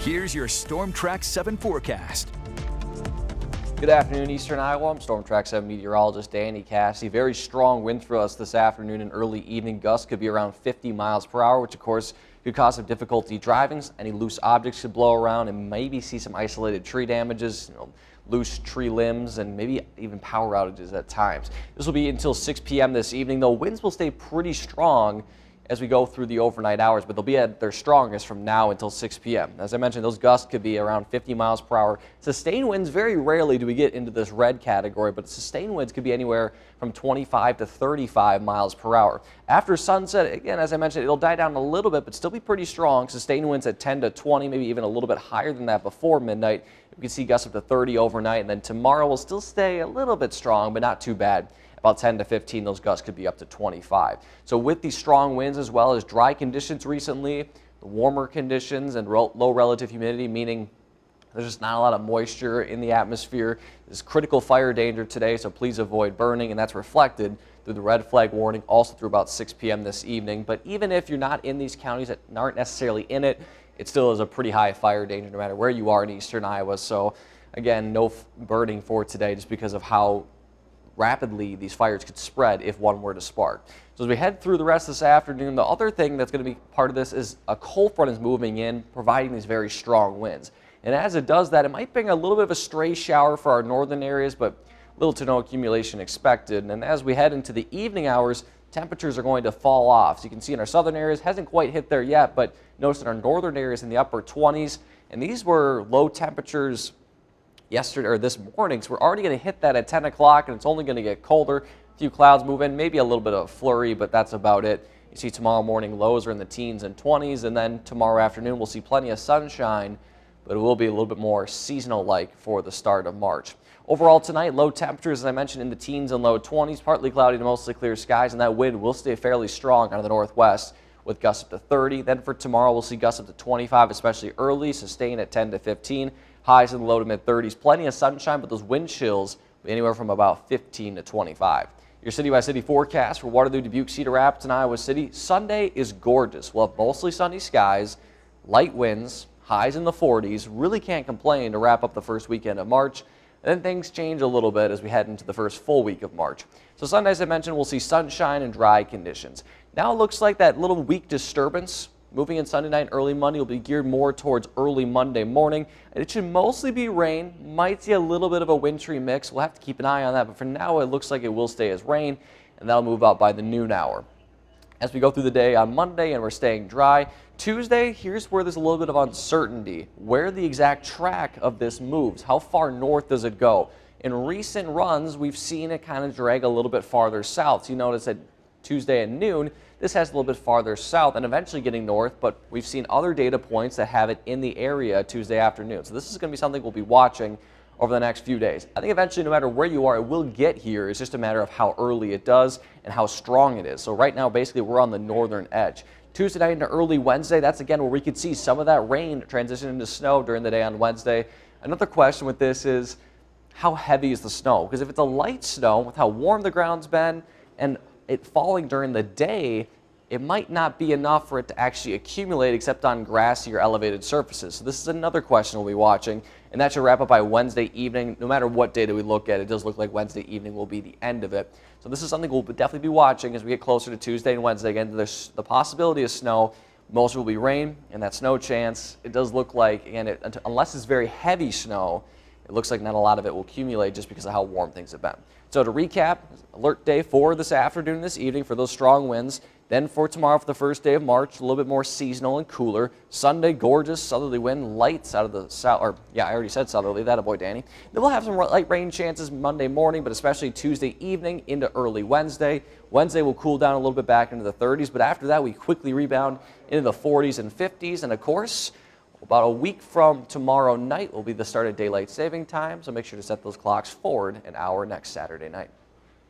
Here's your Storm Track 7 forecast. Good afternoon, Eastern Iowa. I'm Storm Track 7 meteorologist Danny Cassidy. Very strong wind for us this afternoon and early evening. Gusts could be around 50 miles per hour, which of course could cause some difficulty driving. Any loose objects could blow around and maybe see some isolated tree damages, loose tree limbs, and maybe even power outages at times. This will be until 6 p.m. this evening, though winds will stay pretty strong as we go through the overnight hours, but they'll be at their strongest from now until 6 p.m. As I mentioned, those gusts could be around 50 miles per hour. Sustained winds, very rarely do we get into this red category, but sustained winds could be anywhere from 25 to 35 miles per hour. After sunset, again, as I mentioned, it'll die down a little bit, but still be pretty strong. Sustained winds at 10 to 20, maybe even a little bit higher than that before midnight. We can see gusts up to 30 overnight, and then tomorrow will still stay a little bit strong, but not too bad. About 10 to 15, those gusts could be up to 25. So with these strong winds as well as dry conditions recently, the warmer conditions and low relative humidity, meaning there's just not a lot of moisture in the atmosphere. There's critical fire danger today, so please avoid burning, and that's reflected through the red flag warning also through about 6 p.m. this evening. But even if you're not in these counties that aren't necessarily in it, it still is a pretty high fire danger no matter where you are in eastern Iowa. So again, no burning for today just because of how rapidly these fires could spread if one were to spark. So as we head through the rest of this afternoon, the other thing that's going to be part of this is a cold front is moving in, providing these very strong winds. And as it does that, it might bring a little bit of a stray shower for our northern areas, but little to no accumulation expected. And as we head into the evening hours, temperatures are going to fall off. So you can see in our southern areas, hasn't quite hit there yet, but notice in our northern areas in the upper 20s, and these were low temperatures yesterday or this morning, so we're already going to hit that at 10 o'clock, and it's only going to get colder. A few clouds move in, maybe a little bit of a flurry, but that's about it. You see tomorrow morning lows are in the teens and 20s, and then tomorrow afternoon we'll see plenty of sunshine, but it will be a little bit more seasonal-like for the start of March. Overall tonight, low temperatures, as I mentioned, in the teens and low 20s, partly cloudy to mostly clear skies, and that wind will stay fairly strong out of the northwest with gusts up to 30. Then for tomorrow, we'll see gusts up to 25, especially early, sustain at 10 to 15. Highs in the low to mid 30s. Plenty of sunshine, but those wind chills will be anywhere from about 15 to 25. Your city-by-city forecast for Waterloo, Dubuque, Cedar Rapids, and Iowa City. Sunday is gorgeous. We'll have mostly sunny skies, light winds, highs in the 40s. Really can't complain to wrap up the first weekend of March. And then things change a little bit as we head into the first full week of March. So Sunday, as I mentioned, we'll see sunshine and dry conditions. Now it looks like that little weak disturbance moving in Sunday night and early Monday will be geared more towards early Monday morning. And it should mostly be rain. Might see a little bit of a wintry mix. We'll have to keep an eye on that. But for now, it looks like it will stay as rain, and that'll move out by the noon hour. As we go through the day on Monday and we're staying dry, Tuesday, here's where there's a little bit of uncertainty. Where the exact track of this moves. How far north does it go? In recent runs, we've seen it kind of drag a little bit farther south. So you notice that Tuesday at noon, this has a little bit farther south and eventually getting north, but we've seen other data points that have it in the area Tuesday afternoon. So this is going to be something we'll be watching over the next few days. I think eventually, no matter where you are, it will get here. It's just a matter of how early it does and how strong it is. So right now, basically, we're on the northern edge. Tuesday night into early Wednesday, that's again where we could see some of that rain transition into snow during the day on Wednesday. Another question with this is, how heavy is the snow? Because if it's a light snow, with how warm the ground's been and it falling during the day, it might not be enough for it to actually accumulate except on grassy or elevated surfaces. So this is another question we'll be watching, and that should wrap up by Wednesday evening. No matter what data we look at, it does look like Wednesday evening will be the end of it. So this is something we'll definitely be watching as we get closer to Tuesday and Wednesday. Again, there's the possibility of snow. Most will be rain, and that snow chance, it does look like, again, unless it's very heavy snow, it looks like not a lot of it will accumulate just because of how warm things have been. So to recap, alert day for this afternoon and this evening for those strong winds. Then for tomorrow, for the first day of March, a little bit more seasonal and cooler. Sunday, gorgeous southerly wind, lights out of the south, or yeah, I already said southerly, that a boy, Danny. Then we'll have some light rain chances Monday morning, but especially Tuesday evening into early Wednesday. Wednesday will cool down a little bit back into the 30s, but after that, we quickly rebound into the 40s and 50s. And of course, about a week from tomorrow night will be the start of daylight saving time, so make sure to set those clocks forward an hour next Saturday night.